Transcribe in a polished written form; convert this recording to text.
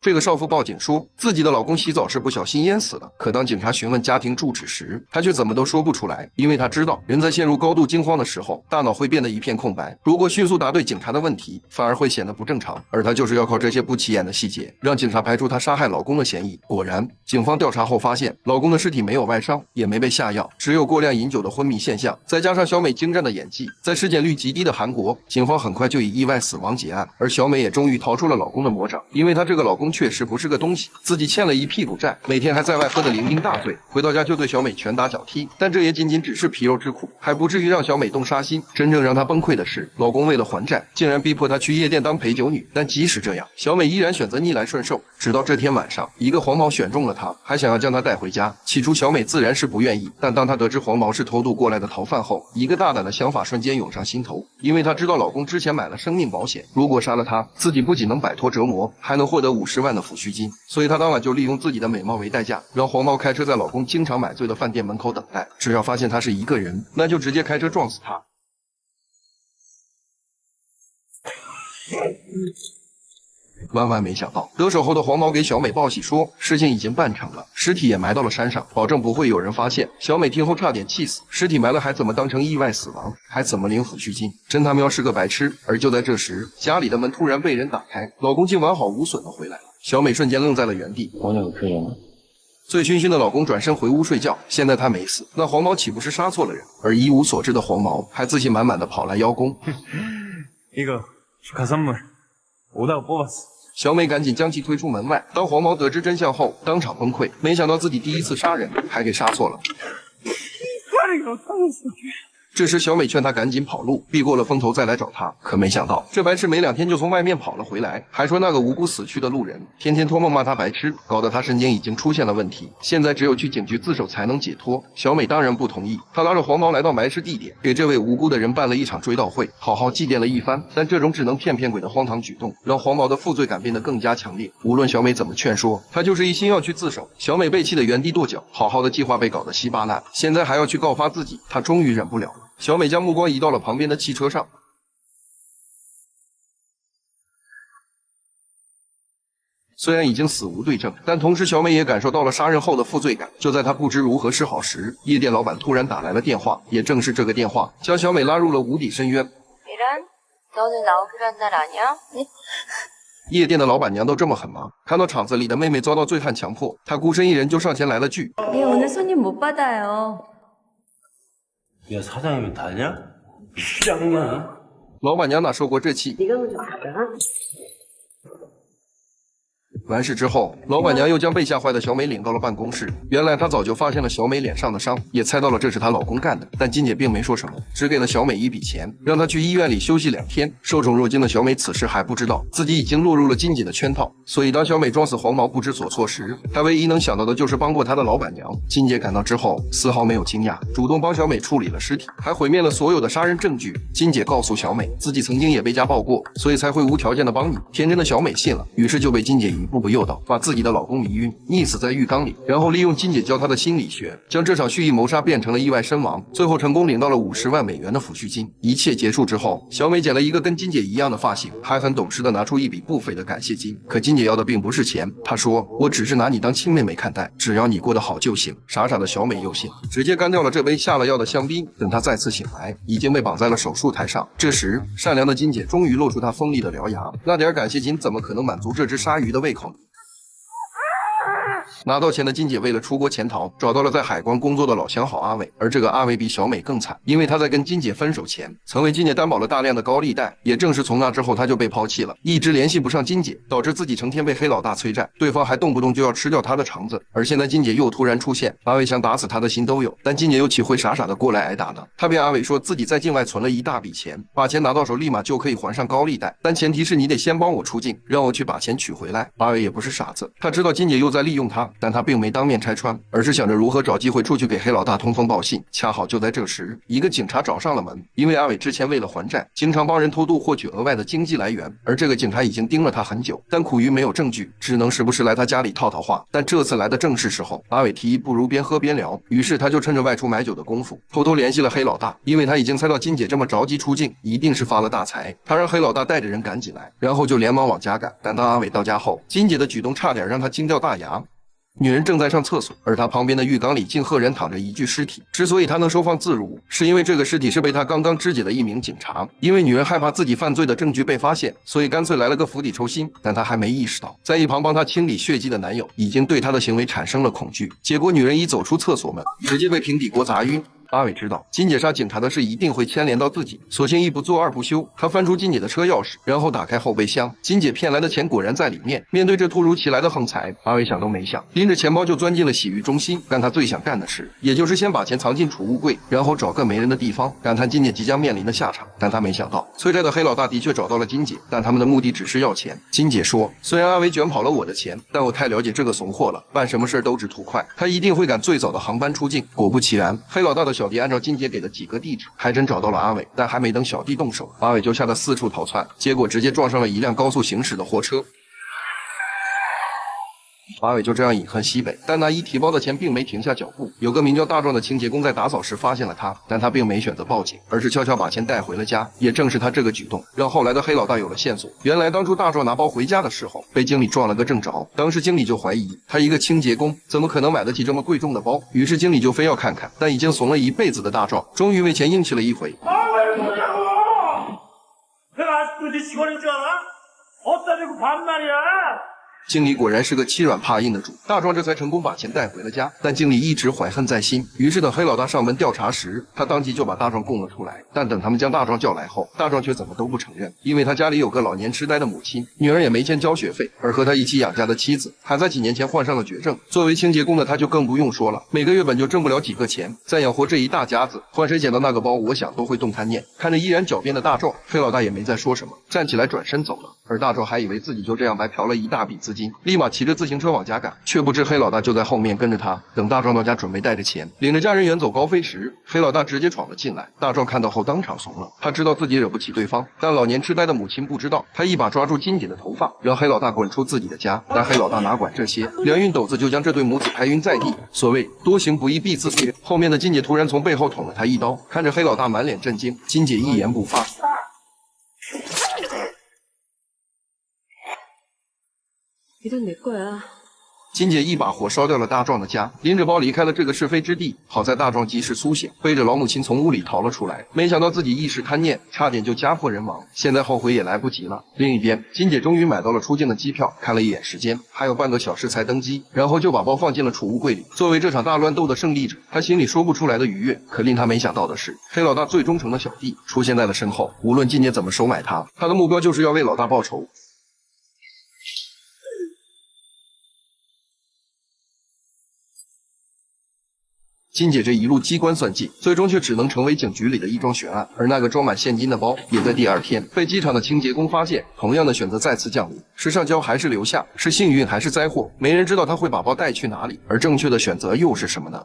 这个少妇报警说自己的老公洗澡时不小心淹死了，可当警察询问家庭住址时，她却怎么都说不出来，因为她知道人在陷入高度惊慌的时候，大脑会变得一片空白，如果迅速答对警察的问题，反而会显得不正常。而她就是要靠这些不起眼的细节，让警察排除她杀害老公的嫌疑。果然，警方调查后发现，老公的尸体没有外伤，也没被下药，只有过量饮酒的昏迷现象。再加上小美精湛的演技，在尸检率极低的韩国，警方很快就以意外死亡结案。而小美也终于逃出了老公的魔掌，因为她这个老公确实不是个东西，自己欠了一屁股债，每天还在外喝得酩酊大醉，回到家就对小美拳打脚踢。但这也仅仅只是皮肉之苦，还不至于让小美动杀心。真正让她崩溃的是，老公为了还债，竟然逼迫她去夜店当陪酒女。但即使这样，小美依然选择逆来顺受。直到这天晚上，一个黄毛选中了她，还想要将她带回家。起初小美自然是不愿意，但当她得知黄毛是偷渡过来的逃犯后，一个大胆的想法瞬间涌上心头。因为她知道老公之前买了生命保险，如果杀了他，自己不仅能摆脱折磨，还能获得50万的抚恤金。所以她当晚就利用自己的美貌为代价，让黄毛开车在老公经常买醉的饭店门口等待，只要发现他是一个人，那就直接开车撞死他。万万没想到，得手后的黄毛给小美报喜说，事情已经办成了，尸体也埋到了山上，保证不会有人发现。小美听后差点气死，尸体埋了还怎么当成意外死亡，还怎么领抚恤金？真他喵是个白痴！而就在这时，家里的门突然被人打开，老公竟完好无损的回来了。小美瞬间愣在了原地。醉醺醺的老公转身回屋睡觉，现在他没死，那黄毛岂不是杀错了人？而一无所知的黄毛还自信满满的跑来邀功。이거 축하 선물 오다가 뽑았어。小美赶紧将其推出门外。当黄毛得知真相后，当场崩溃，没想到自己第一次杀人还给杀错了。这时小美劝他赶紧跑路，避过了风头再来找他。可没想到这白痴没2天就从外面跑了回来，还说那个无辜死去的路人天天托梦骂他白痴，搞得他神经已经出现了问题，现在只有去警局自首才能解脱。小美当然不同意，她拉着黄毛来到埋尸地点，给这位无辜的人办了一场追悼会，好好祭奠了一番。但这种只能骗骗鬼的荒唐举动，让黄毛的负罪感变得更加强烈。无论小美怎么劝说，他就是一心要去自首。小美被气得原地跺脚，好好的计划被搞得稀巴烂，现在还要去告发自己，她终于忍不了了。小美将目光移到了旁边的汽车上，虽然已经死无对证，但同时小美也感受到了杀人后的负罪感。就在她不知如何是好时，夜店老板突然打来了电话，也正是这个电话将小美拉入了无底深渊。夜店的老板娘都这么狠吗？看到场子里的妹妹遭到醉汉强迫，她孤身一人就上前来了句：“네 오늘 손님 못 받아요。” 야 사장이면 다냐? 짱이야. 老板娘哪受过这气？完事之后，老板娘又将被吓坏的小美领到了办公室。原来她早就发现了小美脸上的伤，也猜到了这是她老公干的。但金姐并没说什么，只给了小美一笔钱，让她去医院里休息2天。受宠若惊的小美此时还不知道自己已经落入了金姐的圈套，所以当小美装死黄毛不知所措时，她唯一能想到的就是帮过她的老板娘。金姐赶到之后丝毫没有惊讶，主动帮小美处理了尸体，还毁灭了所有的杀人证据。金姐告诉小美，自己曾经也被家暴过，所以才会无条件的帮你。天真的小美信了，于是就被金姐一步步诱导，把自己的老公迷晕，溺死在浴缸里，然后利用金姐教她的心理学，将这场蓄意谋杀变成了意外身亡，最后成功领到了50万美元的抚恤金。一切结束之后，小美剪了一个跟金姐一样的发型，还很懂事的拿出一笔不菲的感谢金。可金姐要的并不是钱，她说：“我只是拿你当亲妹妹看待，只要你过得好就行。”傻傻的小美又信，直接干掉了这杯下了药的香槟。等她再次醒来，已经被绑在了手术台上。这时，善良的金姐终于露出她锋利的獠牙，那点感谢金怎么可能满足这只鲨鱼的胃口呢？拿到钱的金姐为了出国潜逃，找到了在海关工作的老相好阿伟，而这个阿伟比小美更惨，因为他在跟金姐分手前，曾为金姐担保了大量的高利贷，也正是从那之后他就被抛弃了，一直联系不上金姐，导致自己成天被黑老大催债，对方还动不动就要吃掉他的肠子。而现在金姐又突然出现，阿伟想打死他的心都有，但金姐又岂会傻傻的过来挨打呢？他骗阿伟说自己在境外存了一大笔钱，把钱拿到手立马就可以还上高利贷，但前提是你得先帮我出境，让我去把钱取回来。阿伟也不是傻子，他知道金姐又在利用他他，但他并没当面拆穿，而是想着如何找机会出去给黑老大通风报信。恰好就在这时，一个警察找上了门，因为阿伟之前为了还债，经常帮人偷渡获取额外的经济来源，而这个警察已经盯了他很久，但苦于没有证据，只能时不时来他家里套套话。但这次来的正是时候，阿伟提议不如边喝边聊，于是他就趁着外出买酒的功夫，偷偷联系了黑老大，因为他已经猜到金姐这么着急出境，一定是发了大财。他让黑老大带着人赶紧来，然后就连忙往家赶。但当阿伟到家后，金姐的举动差点让他惊掉大牙。女人正在上厕所，而她旁边的浴缸里竟赫然躺着一具尸体。之所以她能收放自如，是因为这个尸体是被她刚刚肢解的一名警察。因为女人害怕自己犯罪的证据被发现，所以干脆来了个釜底抽薪。但她还没意识到，在一旁帮她清理血迹的男友已经对她的行为产生了恐惧。结果女人一走出厕所门，直接被平底锅砸晕。阿伟知道金姐杀警察的事一定会牵连到自己，索性一不做二不休，他翻出金姐的车钥匙，然后打开后备箱，金姐骗来的钱果然在里面。面对这突如其来的横财，阿伟想都没想，拎着钱包就钻进了洗浴中心。但他最想干的事，也就是先把钱藏进储物柜，然后找个没人的地方，感叹金姐即将面临的下场。但他没想到，催债的黑老大的确找到了金姐，但他们的目的只是要钱。金姐说，虽然阿伟卷跑了我的钱，但我太了解这个怂货了，办什么事都只图快，他一定会赶最早的航班出境。果不其然，黑老大的小弟按照金姐给的几个地址，还真找到了阿伟。但还没等小弟动手，阿伟就吓得四处逃窜，结果直接撞上了一辆高速行驶的货车。阿伟就这样饮恨西北，但那一提包的钱并没停下脚步。有个名叫大壮的清洁工在打扫时发现了他，但他并没选择报警，而是悄悄把钱带回了家。也正是他这个举动，让后来的黑老大有了线索。原来当初大壮拿包回家的时候，被经理撞了个正着。当时经理就怀疑他一个清洁工怎么可能买得起这么贵重的包，于是经理就非要看看。但已经怂了一辈子的大壮，终于为钱硬气了一回。经理果然是个欺软怕硬的主，大壮这才成功把钱带回了家。但经理一直怀恨在心，于是等黑老大上门调查时，他当即就把大壮供了出来。但等他们将大壮叫来后，大壮却怎么都不承认，因为他家里有个老年痴呆的母亲，女儿也没钱交学费，而和他一起养家的妻子还在几年前患上了绝症。作为清洁工的他就更不用说了，每个月本就挣不了几个钱，再养活这一大家子，换谁捡到那个包，我想都会动贪念。看着依然狡辩的大壮，黑老大也没再说什么，站起来转身走了。而大壮还以为自己就这样白嫖了一大笔资金，立马骑着自行车往家赶，却不知黑老大就在后面跟着他。等大壮到家准备带着钱领着家人远走高飞时，黑老大直接闯了进来。大壮看到后当场怂了，他知道自己惹不起对方，但老年痴呆的母亲不知道，他一把抓住金姐的头发，让黑老大滚出自己的家。但黑老大哪管这些，两运斗子就将这对母子拍晕在地。所谓多行不义必自毙，后面的金姐突然从背后捅了他一刀，看着黑老大满脸震惊，金姐一言不发。金姐一把火烧掉了大壮的家，拎着包离开了这个是非之地。好在大壮及时苏醒，背着老母亲从屋里逃了出来。没想到自己一时贪念，差点就家破人亡，现在后悔也来不及了。另一边，金姐终于买到了出境的机票，看了一眼时间，还有半个小时才登机，然后就把包放进了储物柜里。作为这场大乱斗的胜利者，她心里说不出来的愉悦。可令她没想到的是，黑老大最忠诚的小弟出现在了身后。无论金姐怎么收买他，他的目标就是要为老大报仇。金姐这一路机关算尽，最终却只能成为警局里的一桩悬案。而那个装满现金的包，也在第二天被机场的清洁工发现，同样的选择再次降临。是上交还是留下？是幸运还是灾祸？没人知道他会把包带去哪里，而正确的选择又是什么呢？